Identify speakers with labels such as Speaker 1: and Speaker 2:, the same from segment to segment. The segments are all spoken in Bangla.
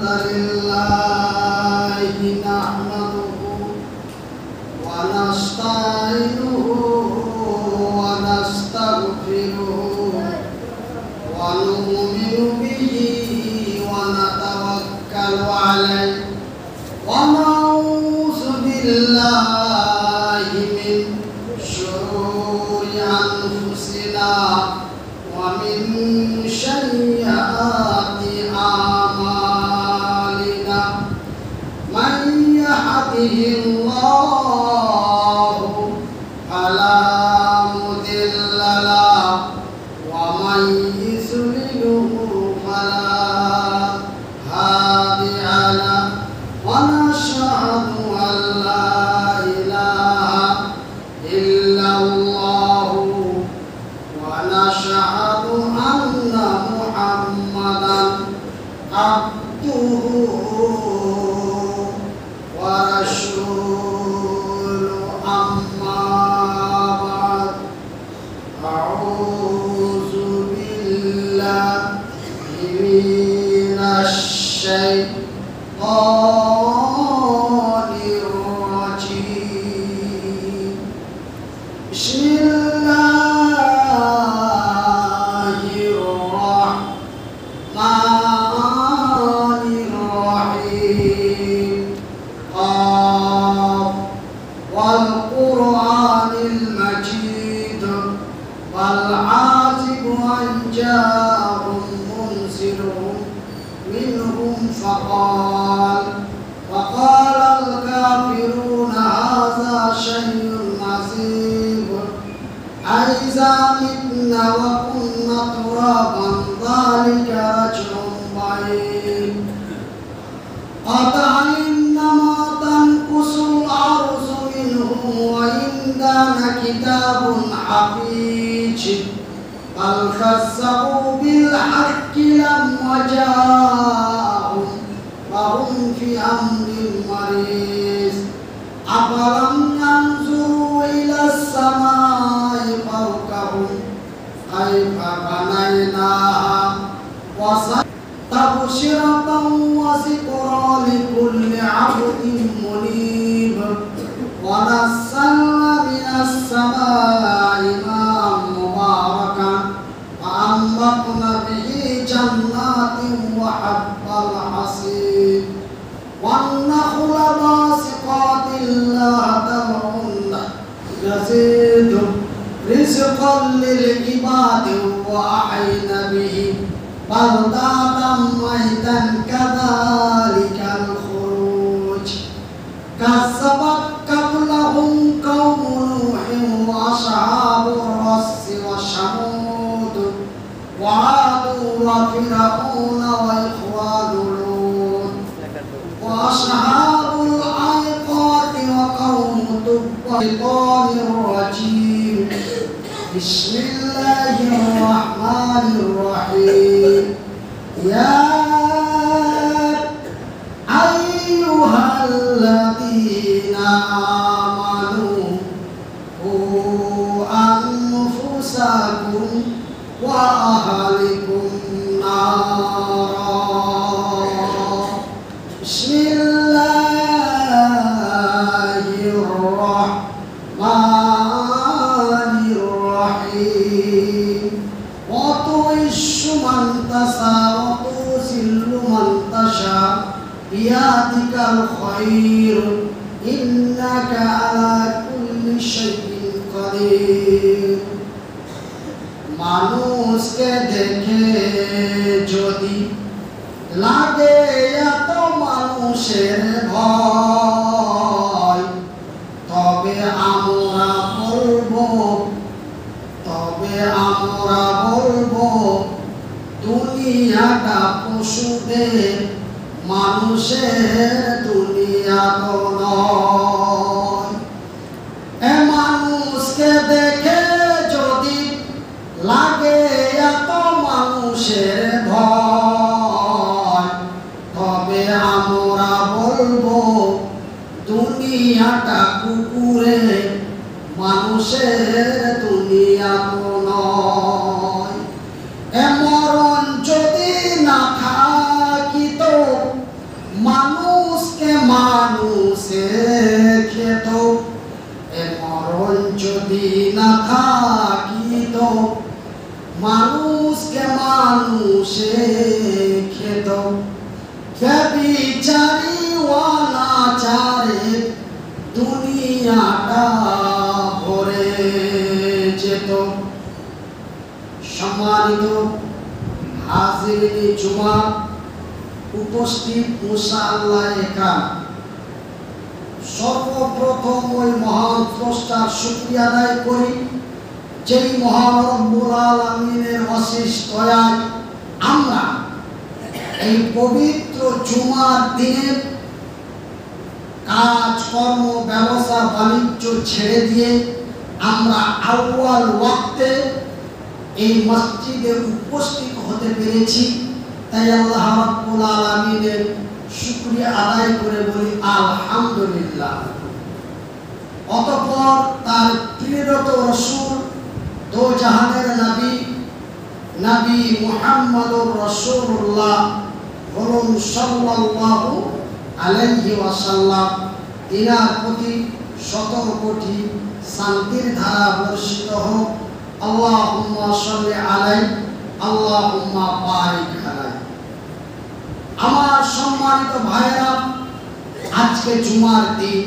Speaker 1: لله نحمده ونستعينه ونستغفره ونؤمن به ونتوكل عليه ونعوذ بالله من شرور أنفسنا ومن سيئات أعمالنا من يهده الله فلا مضل له ومن يضلل فلا هادي له ونشهد أن لا إله إلا الله ونشهد أن محمدا عبده ورسوله أما بعد أعوذ بالله من الشيطان الرجيم بسم الله الرحمن الرحيم قاف والقرآن المجيد والعازب أن جاءهم منذر منهم وقال الكافرون هذا شيء عظيم أإذا متنا وكنا ترابا ذلك رجع بعيد قد علمنا ما تنقص الأرض منهم وعندنا كتاب حفيظ بل كذبوا بالحق لما جاءهم وهم في أمر مريض أفلم ينظروا إلى السماء فوقهم كيف بنيناها تبصرة وذكرى لكل عبد منيب ونزلنا من السماء ماء مباركا فأنبتنا به جنات وحب الحصيد والنخل باسقات لا تدعون يزيد رزقا للعباد وأحيينا به بلدة ميتا كذلك الخروج كذبت قبلهم قوم نوح وأصحاب الرس وثمود وعاد وفرعون وإخوان لوط وأصحاب الأيقات وقوم تبع الشيطان الرجيم بسم الله الرحمن الرحيم يا أيها الذين آمنوا قوا أنفسكم وأهلكم نارا بسم الله الرحمن الرحيم وتعز من تشاء وتذل من تشاء بيدك الخير إنك على كل شيء قدير মানুষকে দেখে যদি লাগে এত মানুষের ভয় তবে আমরা বলবো দুনিয়াটা পশুদের মানুষের দুনিয়া তো নয় এ মানুষকে দেখে যদি লাগে এত মানুষের ভয় তবে আমরা বলবো দুনিয়াটা কুকুরের মানুষের দুনিয়া তো নয়। এ মরণ যদি না থাকিত মানুষে খেত, এ মরণ যদি না থাকিত, মানুষকে মানুষে খেত। ব্যভিচারী অনাচারে দুনিয়াটা ভরে যেত। সম্মানিত হাজিরিনে জুমা, উপস্থিত মুসল্লায়ে কেরাম, সর্বপ্রথম ওই মহান স্রষ্টার শুকরিয়া আদায় করি যেই মহান রব্বুল আলামিনের অশেষ দয়ায় আমরা এই পবিত্র জুমার দিনে কাজকর্ম, ব্যবসা বাণিজ্য ছেড়ে দিয়ে আমরা আউয়াল ওয়াক্তে এই মসজিদে উপস্থিত হতে পেরেছি। তাই আল্লাহ রাব্বুল আলামিনের শুকরিয়া আদায় করে বলি আলহামদুলিল্লাহ। অতঃপর তার প্রিয়তম রাসূল, দো জাহানের নবী মুহাম্মদুর রাসূলুল্লাহ বলুন সাল্লাল্লাহু আলাইহি ওয়াসাল্লাম, তিনার প্রতি শত কোটি শান্তির ধারা বর্ষিত হোক। আল্লাহুম্মা সাল্লি আলাইহি, আল্লাহুম্মা বারিক আলাইহি। আমার সম্মানিত ভাইরা, আজকে জুমার দিন,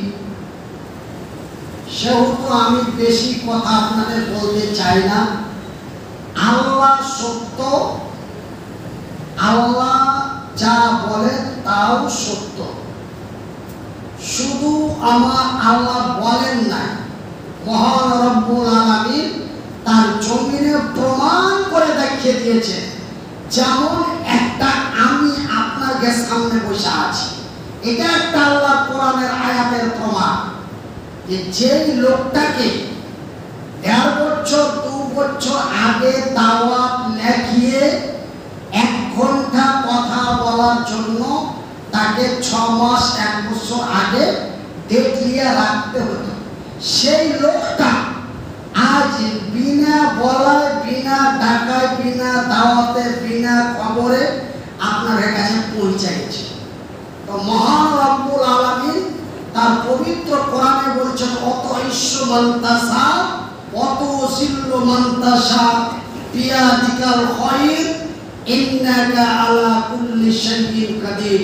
Speaker 1: সেহেতু আমি বেশি কথা আপনাদের বলতে চাই না। আল্লাহ সত্য, আল্লাহ যা বলে তাও সত্য। শুধু আমার আল্লাহ বলেন নাই, মহান রব্বুল আলামিন তার জমিনে প্রমাণ করে দেখিয়ে দিয়েছে। যেমন একটা আমি আপনাদের সামনে বসে আছি, এটা একটা আল্লাহ কোরআনের আয়াতের প্রমাণ যে যেই লোকটাকে ১.৫ বছর ২ বছর আগে দাওয়াত লেখিয়ে ১ ঘন্টা কথা বলার জন্য তাকে ৬ মাস ১ বছর আগে ডেট নিয়ে রাখতে হতো, সেই লোকটা আজ বিনা বলায়, বিনা ডাকায়, বিনা দাওয়াতে, বিনা খবরে আপনার কাছে পৌঁছাইছে। তো মহান রব্বুল আলামিন তার পবিত্র কোরআনে বলছেন, অত ইস্যু মান্তাসা, অত সিল্লু মান্তাসা, বিয়াদিকাল খায়র, ইন্নাকা আলা কুল্লি শাইইন কাদির।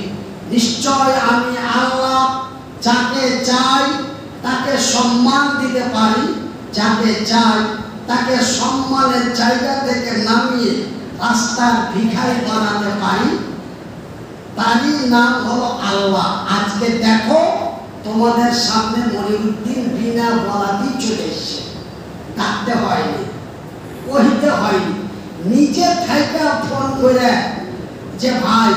Speaker 1: নিশ্চয় আমি আল্লাহ যাকে চাই তাকে সম্মান দিতে পারি, যাকে চাই তাকে সম্মানের জায়গা থেকে নামিয়ে রাস্তার ভিখারি বানাতে পারি, তারই নাম হলো আল্লাহ। আজকে দেখো তোমাদের সামনে মনিরুদ্দিন বিনা বলাতেই চলে এসেছে, ডাকতে হয়নি, কহিতে হয়নি, নিজে থেকে ফোন করে যে ভাই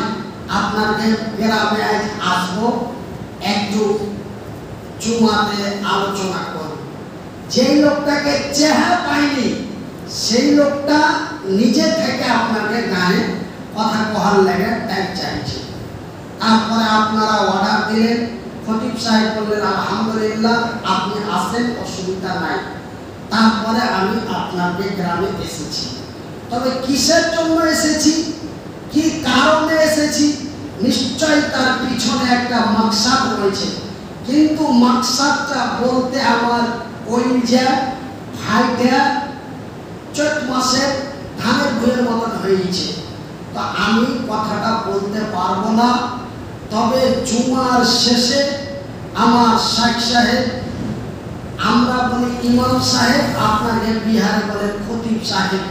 Speaker 1: আপনাদের গ্রামে আজ আসবো, একটু জুমাতে আলোচনা করব। যেই লোকটাকে চেহারা পাইনি, সেই লোকটা নিজে থেকে আপনাকে গায়ে কথা কহার লেগে টাইম চাইছে। তারপরে আপনারা অর্ডার দিলেন, খতিব সাহেব বললেন আলহামদুলিল্লাহ আপনি আসেন, অসুবিধা নাই। তারপরে আমি আপনাদের গ্রামে এসেছি। তবে কিসের জন্য এসেছি, কি কারণে এসেছি, নিশ্চয় তার পিছনে একটা মাকসাদ রয়েছে। কিন্তু মাকসাদটা বলতে আমার ওই যে ভাইটা চৈত মাসে ধানের ভুঁয়ের মতন হয়েছে, তো আমি কথাটা বলতে পারবো না। তবে জুমার শেষে আমার শেখ সাহেব, আমরা বলি ইমাম সাহেব, আপনাকে বিহারে বলে খতিব সাহেব,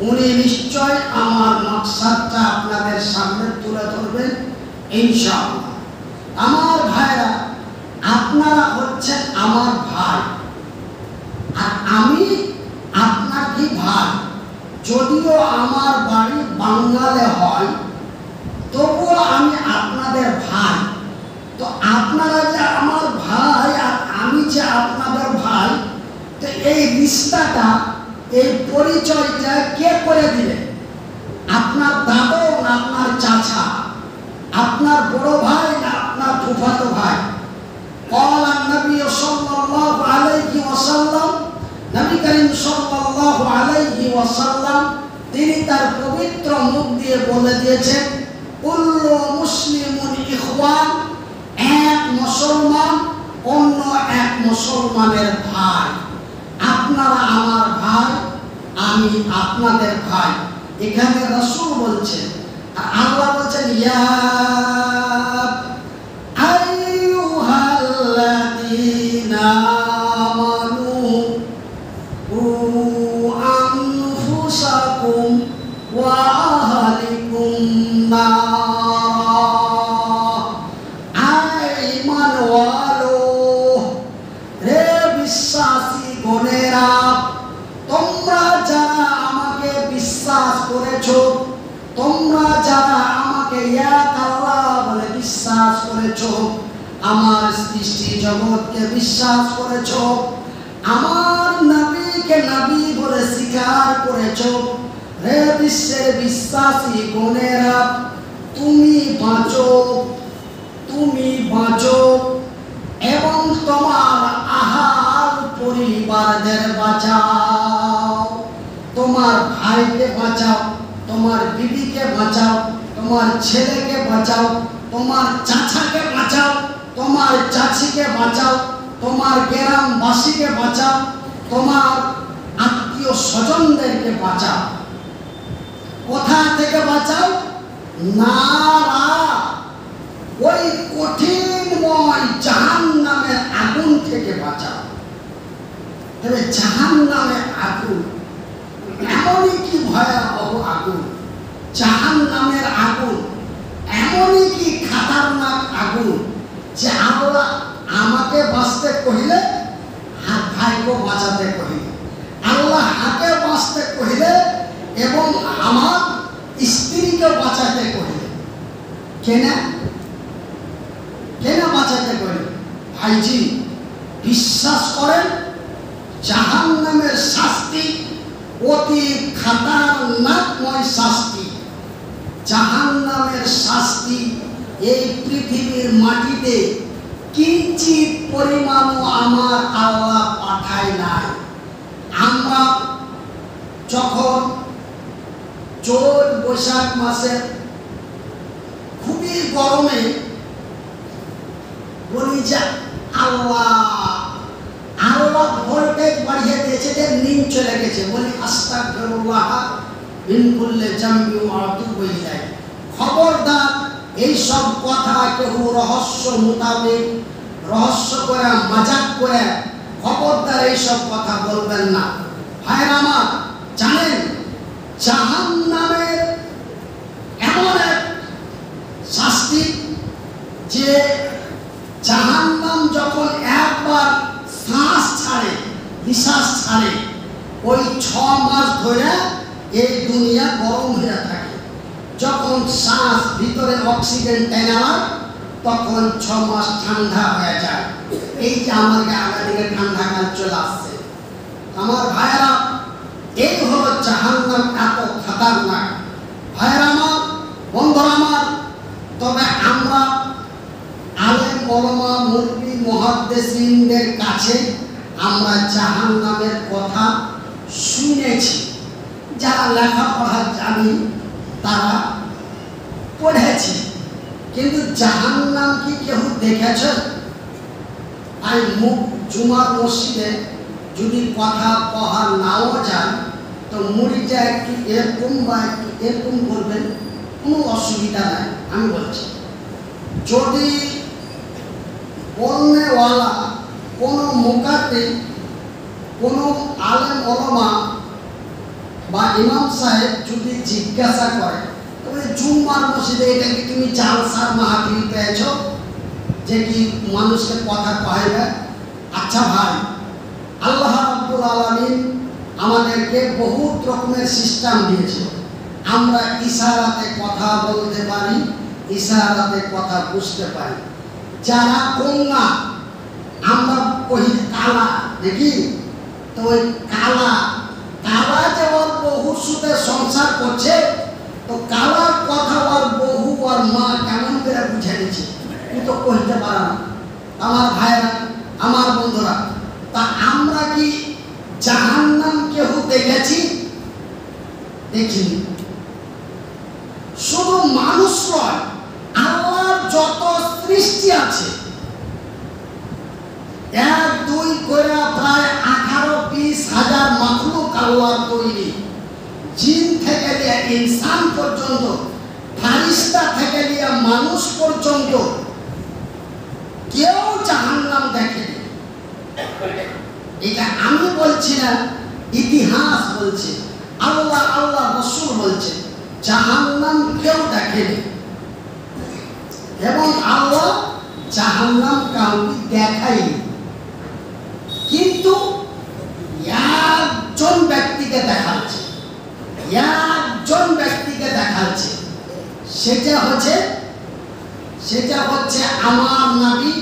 Speaker 1: উনি নিশ্চয় আমার মাকসাদটা আপনাদের সামনে তুলে ধরবেন ইনশাআল্লাহ। আমার ভাইরা, আপনারা হচ্ছেন আমার ভাই, আর আমি আপনার কি ভাই। যদিও আমার বাড়ি বাংলাতে হয়, তবুও আমি আপনাদের ভাই। তো আপনারা যে আমার ভাই আর আমি যে আপনাদের ভাই, তো এই রিশতাটা, এই পরিচয়টা কে করে দিলে? আপনার দাদু না আপনার চাচা, আপনার বড় ভাই না আপনার ফুফাতো ভাই? قال النبي صلى الله عليه وسلم, নবী করিম সাল্লাল্লাহু আলাইহি ওয়াসাল্লাম তিনি তার পবিত্র মুখ দিয়ে বলে দিয়েছেন, কুল্লু মুসলিমুন ইখওয়ান, এক মুসলমান মুসলমানের ভাই, আপনারা আমার ভাই, আমি আপনাদের ভাই। এখানে রাসূল বলছেন, আর আল্লাহ বলছেন ইয়া আইয়ুহাল্লাযীনা আমানু কু আনফুসাকুম ওয়া আহলিকুম নার। ঈমানওয়ালো রে বিশ্বাসী গণেরা, তোমরা যারা আমাকে বিশ্বাস করেছো, তোমরা যারা আমাকে এক আল্লাহ বলে বিশ্বাস করেছো, আমার সৃষ্টি জগৎকে বিশ্বাস করেছো, আমার নবীকে নবী বলে স্বীকার করেছো, হে বিশ্বের বিশ্বাসী গণেরা, তুমি বাঁচো, তুমি বাঁচো এবং তোমার আহার পরিবারদের বাঁচাও, তোমার ভাইকে বাঁচাও, তোমার বিবিকে বাঁচাও, তোমার ছেলেকে বাঁচাও, তোমার চাচাকে বাঁচাও, তোমার চাচিকে বাঁচাও, তোমার গ্রামবাসীকে বাঁচাও, তোমার আত্মীয় স্বজনদেরকে বাঁচাও। কোথা থেকে বাঁচাও? নারা, ওই কঠিনময় জাহান্নামের আগুন থেকে বাঁচাও। তবে জাহান্নামের আগুন এমনই কি ভয়াবহ আগুন, জাহান্নামের আগুন এমনই কি খাতারনাক আগুন যে আল্লাহ আমাকে বাঁচতে কহিলে হাত ভাইকে বাঁচাতে কহিলে, আল্লাহ হাতে বাঁচতে কহিলে এবং আমার স্ত্রীকে বাঁচাতে কহিলে। কেন কেন বাঁচাতে কহিলে? ভাইজি বিশ্বাস করেন, জাহান্নামের শাস্তি অতি খাতারনাকময় শাস্তি। জাহান্নামের শাস্তি এই পৃথিবীর মাটিতে কিঞ্চিত পরিমাণও আমার আল্লাহ পাঠায় নাই। আমরা যখন চৈত বৈশাখ মাসে খুবই গরমে বলি যে আল্লাহ আল্লাহ ভোল্টেজ বাড়িয়ে দিয়েছে, যে নিম চলে গেছে, বলি আস্তাগফিরুল্লাহ মিন কুল্লি জামবি ওয়া আতুবু ইলাইহি। খবরদার এইসব কথা কেউ রহস্য মোতাবেক রহস্য করে মজাক করে খবরদার এইসব কথা বলবেন না। ভাইরা আমার, জানেন জাহান্নামের এমন এক শাস্তি যে জাহান্নাম যখন একবার শ্বাস ছাড়ে, নিঃশ্বাস ছাড়ে, ওই 6 মাস ধরে এই দুনিয়া গরম হয়ে থাকে। যখন শ্বাস ভিতরে অক্সিজেন টেনে নেয় তখন 6 মাস ঠান্ডা হয়ে যায়। এই যে আমার আগাদিকে ঠান্ডা কাল চলে আসছে। আমার ভাইয়েরা, এই হলো জাহান্নাম, এত খাতারনাক। ভাইয়েরা আমার, বন্ধুরা আমার, তবে আমরা আলেম ওলামা মুফতি মুহাদ্দিসিনদের কাছে আমরা জাহান্নামের কথা শুনেছি। যারা লেখাপড়া জানি তারা পড়েছি, কিন্তু জাহান্নাম কি কেউ দেখেছে? আর জুমার মসজিদে যদি কথা কহা নাও যায় তো মুড়িটা একটু এরকম বা একটু এরকম করবেন, কোনো অসুবিধা নাই। আমি বলছি, যদি বলনেওয়ালা কোনো মুকাদ্দিম, কোনো আলেম ওলামা বা ইমাম সাহেব যদি জিজ্ঞাসা করে, তবে জুম্মার মসজিদে এটা কি তুমি জালসার মাহফিল পেয়েছ যে কি মানুষকে কথা কহাইবে? আচ্ছা ভাই, আল্লাহ রাব্বুল আলামিন আমাদেরকে বহুত রকমের সিস্টেম দিয়েছে। আমরা ইশারাতে কথা বলতে পারি, ইশারাতে কথা বুঝতে পারি। যারা কন্যা, আমরা কহি কালা, দেখি তো ওই কালা কালা যে ওর বহু সুদে সংসার করছে, তো কালার কথা ওর বহু আর মা কেমন করে বুঝে নিচ্ছে, তো কইতে পারে না। আমার ভাইরা, আমার বন্ধুরা, তা আমরা কি জাহান্নাম কেউ দেখেছি? দেখিনি। শুধু মানুষ নয়, আল্লাহর যত সৃষ্টি আছে 1 2 করে আল্লাহর তৈরি, জিন থেকে নিয়ে ইনসান পর্যন্ত, ফারিস্তা থেকে নিয়ে মানুষ পর্যন্ত কেউ জাহান্নাম দেখেনি। এটা আমি বলছি না, ইতিহাস বলছে, আল্লাহ আল্লাহ রাসূল বলছে জাহান্নাম কেউ দেখেনি, এবং আল্লাহ জাহান্নাম কাউকে দেখায়নি। কিন্তু একজন ব্যক্তিকে দেখাচ্ছে, একজন ব্যক্তিকে দেখাচ্ছে, সেটা হচ্ছে আমার নবী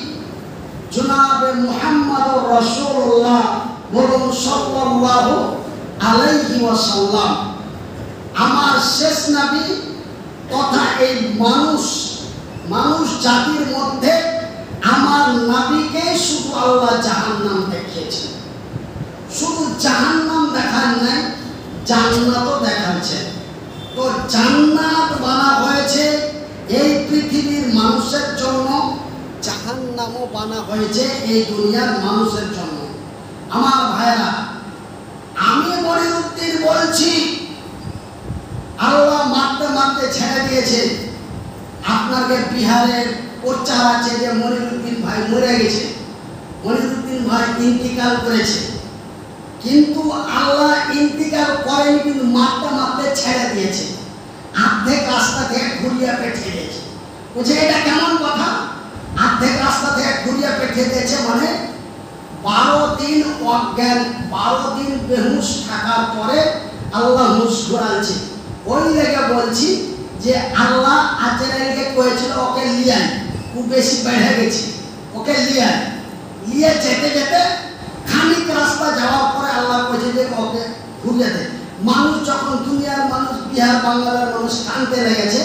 Speaker 1: জনাবে মুহাম্মদুর রাসূলুল্লাহ বলুন সাল্লাল্লাহু আলাইহি ওয়াসাল্লাম। আমার শেষ নবী তথা এই মানুষ জাতির মধ্যে আমার নবীকে শুধু আল্লাহ জাহান্নাম দেখিয়েছেন। শুধু জাহান্নাম দেখান নাই, জান্নাতও দেখাচ্ছেন। তো জান্নাত বানা হয়েছে এই পৃথিবীর মানুষের জন্য, জাহান্নামও বানা হয়েছে এই দুনিয়ার মানুষের জন্য। আমার ভাইরা, আমি মনিরুদ্দিন বলছি, আল্লাহ মারতে মারতে ছেড়ে দিয়েছে। আপনাকে বিহারের প্রচার আছে যে মনিরুদ্দিন ভাই মরে গেছে, মনিরুদ্দিন ভাই ইন্তিকাল করেছে, কিন্তু আল্লাহ ইন্তিকাল করেনি, কিন্তু মারতে মারতে ছেড়ে দিয়েছে। অর্ধেক রাস্তা থেকে ঘুরিয়ে পেঠিয়ে দিয়েছে। বলছে এটা কেমন কথা? অর্ধেক রাস্তা থেকে ঘুরিয়ে পেঠিয়ে দিয়েছে মানে 12 দিন অজ্ঞান, 12 দিন বেহুশ থাকার পরে আল্লাহ হুঁশ ঘুরাচ্ছে। ওই লেগে বলছি যে আল্লাহ আজরাইলকে কয়েছিল ওকে লিয়াই, ও বেশি বেড়ে গেছে, ওকে লিয়ে যেতে যেতে খানিক রাস্তা যাওয়ার পরে আল্লাহ কয়েছে যে ওকে ঘুরিয়ে দেয়। মানুষ যখন, দুনিয়ার মানুষ, বিহার বাংলার মানুষ কানতে লেগেছে,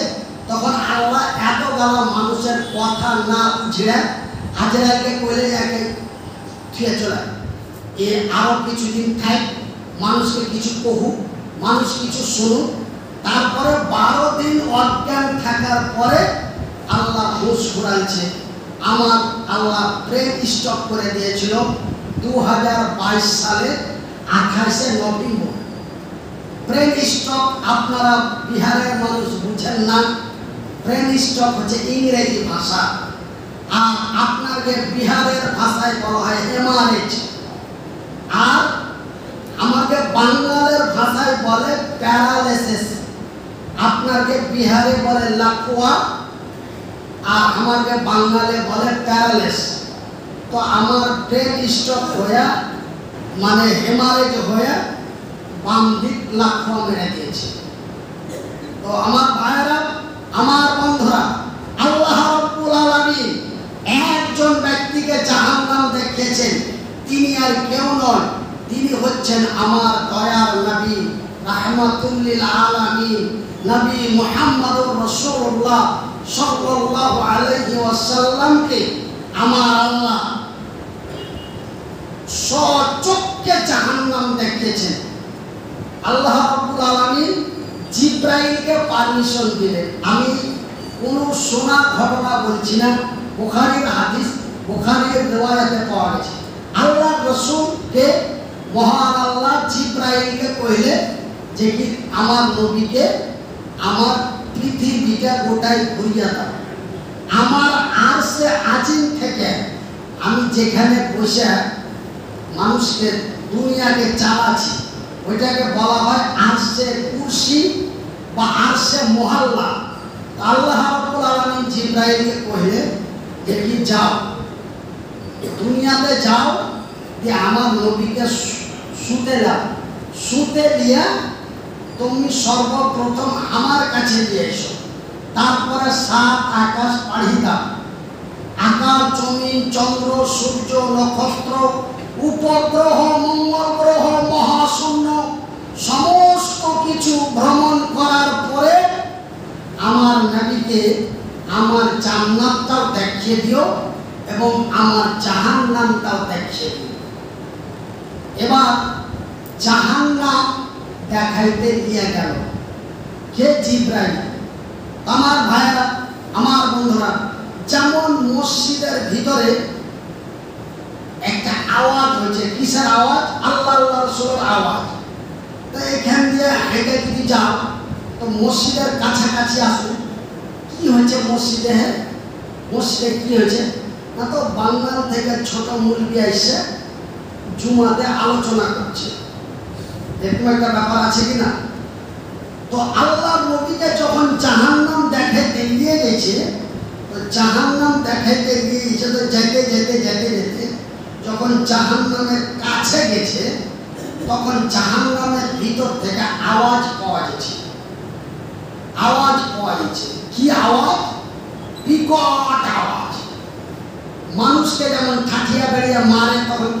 Speaker 1: তখন আল্লাহ এত গালা মানুষের কথা না বুঝে আজরাইলকে কইলে যাকে থুয়ে চলে, এ আরো কিছুদিন থাক, মানুষকে কিছু কহুক, মানুষ কিছু শুনুক। তারপরে 12 দিন অজ্ঞান থাকার পরে আল্লাহ হুঁশ ঘুরাচ্ছে। আমার আল্লাহ ব্রেন স্টপ করে দিয়েছিল 2022 সালে 28শে নভেম্বর। ব্রেন স্টপ আপনারা বিহারের মানুষ বুঝেন না, ব্রেন স্টপ হচ্ছে ইংরেজি ভাষা, আর আপনাকে বিহারের ভাষায় বলা হয় হেমারেজ, আর আমাকে বাংলার ভাষায় বলে প্যারালাইসিস। আপনাকে বিহারে বলে লাকুয়া, আর আমাকে বাংলায় বলে প্যারালাইস। তো আমার ব্রেন স্টপ হয়ে মানে হেমারেজ হয়ে বাম দিক লাকুয়া মেরে দিয়েছে। তো আমার ভাইয়েরা, আমার বন্ধুরা, আল্লাহ রাব্বুল আলামিন একজন ব্যক্তিকে জাহান্নাম দেখিয়েছেন, তিনি আর কেউ নন, তিনি হচ্ছেন আমার দয়ার নবী রাহমাতুল লিল আলামিন নবী মুহাম্মদুর রাসূলুল্লাহ সাল্লাল্লাহু আলাইহি ওয়াসাল্লামকে আমার আল্লাহ সচক্ষে জাহান্নাম দেখিয়েছেন। আল্লাহ রাব্বুল আলামিন জিবরাইলকে পারমিশন দিলেন। আমি কোনো শোনা ঘটনা বলছি না, বুখারীর হাদিস, বুখারীর রিওয়ায়াতে পাওয়া গেছে। আল্লাহ রাসূলকে মহান আল্লাহ জিবরাইলকে কইলে যে কি আমার নবীকে আমার পৃথিবীটা গোটাই ঘুরিয়ে দাও। আমার আরশে আজিম থেকে আমি যেখানে বসে মানুষকে দুনিয়াকে চালাচ্ছি, ওইটাকে বলা হয় আরশে কুরসি বা আরশে মুহাল্লা। আল্লাহ রাব্বুল আলামিন জিবরাইলকে কইলে যে কি যাও দুনিয়াতে যাও, যে আমার নবীকে শুতে দাও, শুতে দিয়া তুমি সর্বপ্রথম আমার কাছে দিয়ে এসো। তারপরে 7 আকাশ পাড়ি দাও, আকাশ, জমিন, চন্দ্র, সূর্য, নক্ষত্র, উপগ্রহ, মঙ্গল গ্রহ, মহাশূন্য সমস্ত কিছু ভ্রমণ করার পরে আমার নবীকে আমার জান্নাতটাও দেখিয়ে দিও এবং আমার জাহান্নামটাও দেখিয়ে দিও। এবার জাহান্নাম দেখাইতে নিয়ে গেল কে? জিবরাইল। আমার ভাইরা, আমার বন্ধুরা, যেমন মসজিদের ভিতরে একটা আওয়াজ হয়েছে, কিসের আওয়াজ? আল্লাহ আল্লাহ রাসূলের আওয়াজ। তো এখান দিয়ে হেঁটে যদি যাও তো মসজিদের কাছাকাছি আসো, কি হয়েছে মসজিদে? মসজিদে কি হয়েছে না, তো বাংলার থেকে ছোট মুরগি এসে জুমাতে আলোচনা করছে, এরকম একটা ব্যাপার আছে কিনা? তো আল্লাহ নবীকে যখন জাহান্নাম দেখাইতে নিয়ে গেছে, তো জাহান্নাম দেখাইতে গিয়েছে, তো যেতে যেতে যেতে যেতে যখন জাহান্নামের কাছে গেছে, তখন জাহান্নামের ভিতর থেকে আওয়াজ পাওয়া যাচ্ছে। আওয়াজ পাওয়া যাচ্ছে, কি আওয়াজ? বিকট আওয়াজ। মানুষকে যেমন ঠাঠিয়া বেরিয়ে মারে তখন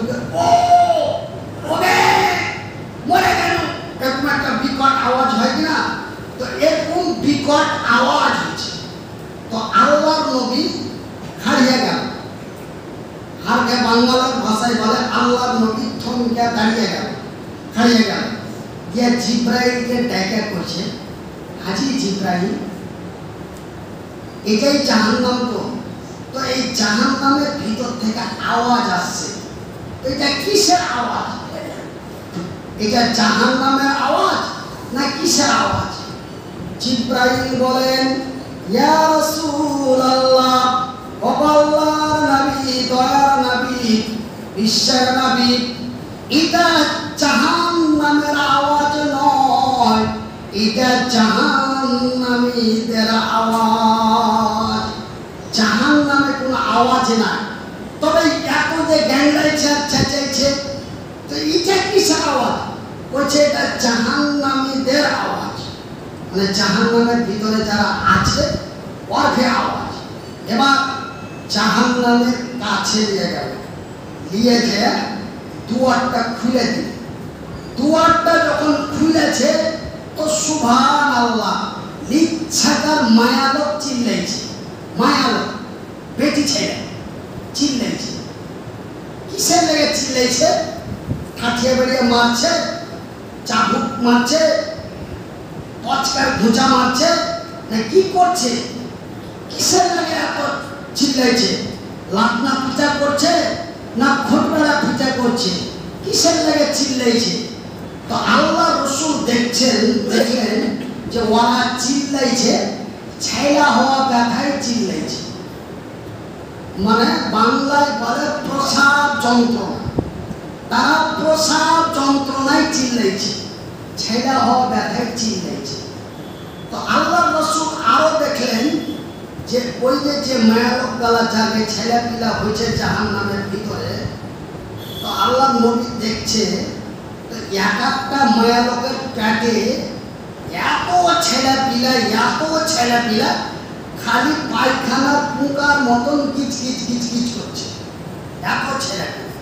Speaker 1: মরে গেল, এরকম একটা বিকট আওয়াজ হয় কিনা? তো এরকম বিকট আওয়াজ হচ্ছে। তো আল্লাহর নবী হারিয়ে গেল, হারকে বাংলার ভাষায় বলে আল্লাহর নবী থমকে দাঁড়িয়ে গেল, হারিয়ে গেল। গিয়ে জিব্রাইলকে ডেকে করছে, হাজি জিব্রাইল, এটাই জাহান্নাম। তো এই জাহান্নামের ভিতর থেকে আওয়াজ আসছে, এটা কিসের আওয়াজ? এটা জাহান্নামের আওয়াজ না কিসের আওয়াজ? জিব্রাইল বলেন, ইয়া রাসূলুল্লাহ, ও আল্লাহর নবী, দয়ার নবী, বিশ্বের নবী, এটা জাহান্নামের আওয়াজ নয়, এটা জাহান্নামীদের আওয়াজ। জাহান্নামে কোনো আওয়াজ নাই। তবে এত যে গ্যাংড়াইছে চেঁচাইছে, তো এটা কিসের আওয়াজ? বলছে এটা জাহান্নামীদের আওয়াজ, মানে জাহান্নামের ভিতরে যারা আছে ওর আওয়াজ। এবার জাহান্নামের কাছে নিয়ে গেল, নিয়ে যে দুয়ারটা খুলে দিল। দুয়ারটা যখন খুলেছে তো সুবহানাল্লাহ, ইচ্ছাকার মায়ালোক চিল্লাইছে, মায়ালোক বেটি ছেড়ে চিল্লাইছে। কিসের লেগে চিল্লাইছে? কাঠিয়ে বেরিয়ে মারছে, চাবুক মারছে, পচকার ঘুচা মারছে, না কি করছে? কিসের লেগে এত চিল্লাইছে? লাটনা পিঠা করছে না খোটবেড়া পিঠা করছে? কিসের লেগে চিল্লাইছে? তো আল্লাহ রসুল দেখলেন যে ওরা চিল্লাইছে ছাইলা হওয়া ব্যথায় চিল্লাইছে, মানে বাংলায় বলে প্রসাব যন্ত্রণা। তারা প্রসাব যন্ত্রণায় চিল্লাইছে, ছাইলা হওয়া ব্যথায় চিল্লাইছে। তো আল্লাহ রসুল আরো দেখলেন যে ওই যে মায়ালোক গালা জাগে ছেলে পিলা হয়েছে জাহান্নামের ভিতরে, তো আল্লাহ নবী দেখছে এক একটা মায়ালোকের পেটে এত ছেলে পিলা খালি পায়খানার পুকার মতন গিচ গিচ গিচ গিচ করছে, এত ছেলে পিলা।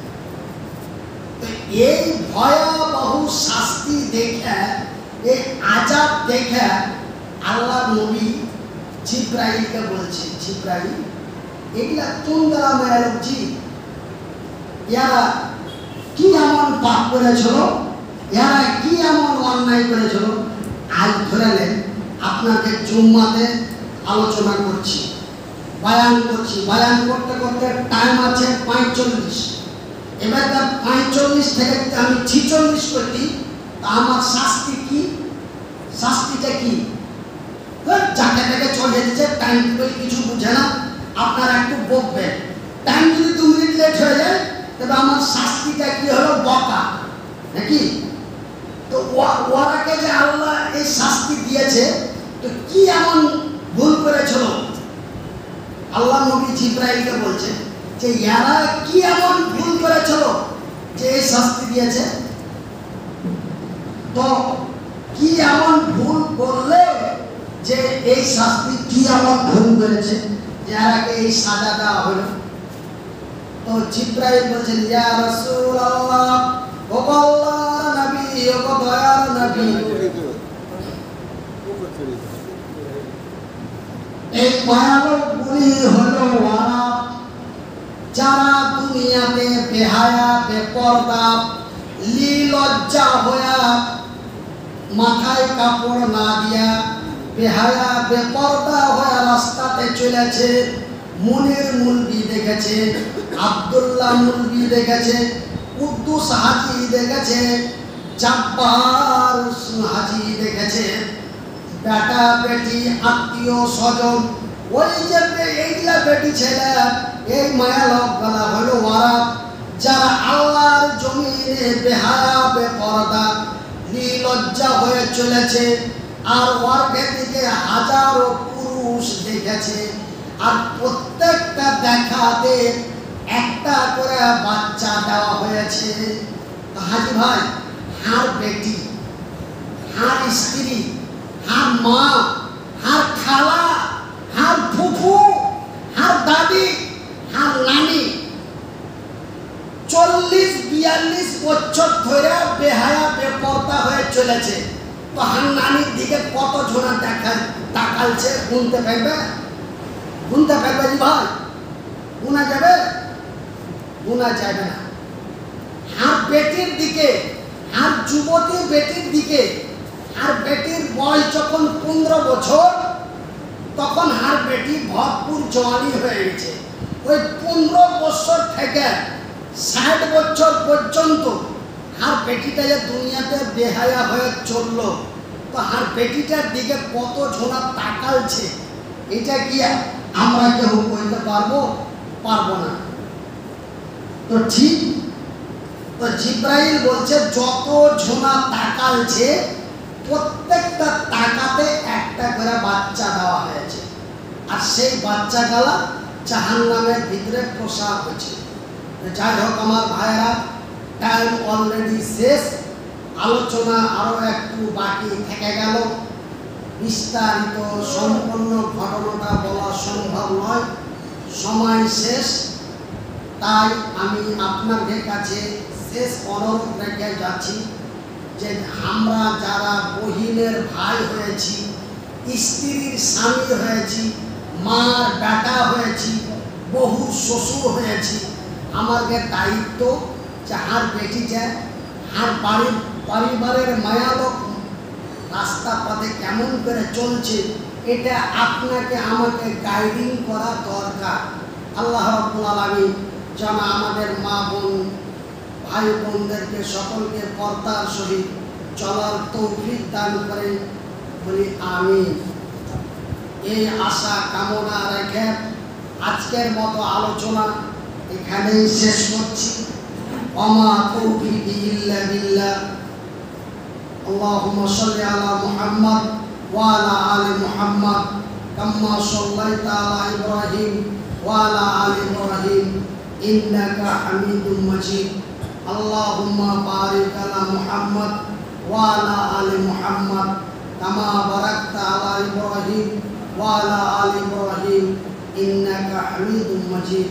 Speaker 1: তো এই ভয়াবহ শাস্তি দেখে, এই আযাব দেখে আল্লাহ নবী জিব্রাইলকে বলছে, জিব্রাইল, এগুলা কোন দ্বারা মায়ালোক জি, এরা কি এমন পাপ করেছিল, এরা কি এমন অন্যায় করেছিল? আজ ধরে নেন আপনাকে জুম্মাতে আলোচনা করছি, বয়ান করছি, বয়ান করতে করতে টাইম আছে 45, এবার 45 থেকে আমি 46 করছি, তা আমার শাস্তি কি? শাস্তিটা কি? যাকে তাকে চলে দিচ্ছে, টাইম কিছু বুঝে না, আপনারা একটু বকবেন। টাইম যদি 2 মিনিট লেট হয়ে যায় তবে আমার শাস্তিটা কি হলো? বকা, নাকি? তো ওরাকে যে আল্লাহ এই শাস্তি দিয়েছে, তো কি এমন ভুল করেছিল? আল্লাহ নবী জিব্রাইলকে বলছে যে এরা কি এমন ভুল করেছিল যে এই শাস্তি দিয়েছে? তো কি এমন ভুল করলে যে এই শাস্তি, কি এমন ভুল করেছে যে এরাকে এই সাজা দেওয়া হলো? তো জিব্রাইল বলছেন, ইয়া রাসূলুল্লাহ, ও আল্লাহর নবী, ও দয়ার নবী, এই মায়ালোকগুলি হলো ওরা যারা দুনিয়াতে বেহায়া বেপরদা লিলজ্জা হইয়া মাথায় কাপড় না দিয়া বেহায়া বেপরদা হয়ে রাস্তাতে চলেছে। মুনির মুলবি দেখেছে, আব্দুল্লাহ মুলবি দেখেছে, কুদ্দুস হাজি দেখেছে, চাপবার হাজি দেখেছে বেটা বেটি আত্মীয় স্বজন ওই যে এইগুলা বেটি ছেলে এই মায়া লোক বলা হলো ওরা যারা আল্লাহর জমিনে বেহায়া বেপরদা নির্লজ্জা হয়ে চলেছে আর ওয়ার্গের দিকে হাজারো পুরুষ দেখেছে আর প্রত্যেকটা দেখাতে একটা করে বাচ্চা দেওয়া হয়েছে। হাজি ভাই হার বেটি হার স্ত্রী হার মা হার খালা হার ফুফু হার দাদি হার নানি 40-42 বছর ধরে বেহায়া বেপরদা হয়ে চলেছে। তো হার নানির দিকে কত ঝোনা তাকালছে গুনতে পারবে? গুনতে পারবে জি ভাই? গুনা যাবে? গুনা যাবে না। হার বেটির দিকে হার যুবতী বেটির দিকে হার বেটির বয়স যখন 15 বছর তখন হার বেটি ভরপুর জওয়ানি হয়ে গেছে। ওই 15 বছর থেকে 60 বছর পর্যন্ত হার বেটিটা যে দুনিয়াতে বেহায়া হয়ে চললো তো হার বেটিটার দিকে কত ঝোনা তাকালছে এটা কি আমরা কেউ বলতে পারবো? পারবো না। তো ঠিক তো জিব্রাইল বলছে যত ঝোনা তাকালছে প্রত্যেকটা তাকাতে একটা করে বাচ্চা দেওয়া হয়েছে আর সেই বাচ্চা গালা জাহান্নামের ভিতরে প্রসাব হয়েছে। যাই হোক আমার ভাইয়েরা টাইম অলরেডি শেষ, আলোচনা আরো একটু বাকি থেকে গেল। বিস্তারিত সম্পূর্ণ ঘটনাটা বলা সম্ভব নয়, সময় শেষ। তাই আমি আপনাদের কাছে শেষ অনুরোধ রেখে যাচ্ছি যে আমরা যারা বহিনের ভাই হয়েছি, স্ত্রীর স্বামী হয়েছি, মার বেটা হয়েছি, বহু শ্বশুর হয়েছি, আমাদের দায়িত্ব যে হার বেটি যায় হার বাড়ির পরিবারের মায়ালোক রাস্তা পথে কেমন করে চলছে এটা আপনাকে আমাকে গাইডিং করা দরকার। আল্লাহ রাব্বুল আলামিন যেন আমাদের মা বোন ভাই বোনদেরকে সকলকে পর্দার সহিত চলার তৌফিক দান করেন, বলি আমিন। এই আশা কামনা রেখে আজকের মতো আলোচনা এখানেই শেষ করছি। ওমা তৌফিকি ইল্লা বিল্লাহ। আল্লাহুম্মা সাল্লি আলা মুহাম্মদ ওয়া আলা আলি মুহাম্মদ কাম্মা সাল্লাইতা আলা ইব্রাহিম ওয়া আলা আলি ইব্রাহিম ইন্নাকা হামিদুম মাজিদ। আল্লাহুম্মা বারিক আলা মুহাম্মদ ওয়া আলা আলি মুহাম্মদ কামা বারাকতা আলা ইব্রাহিম ওয়া আলা আলি ইব্রাহিম ইন্নাকা হামিদুম মাজিদ।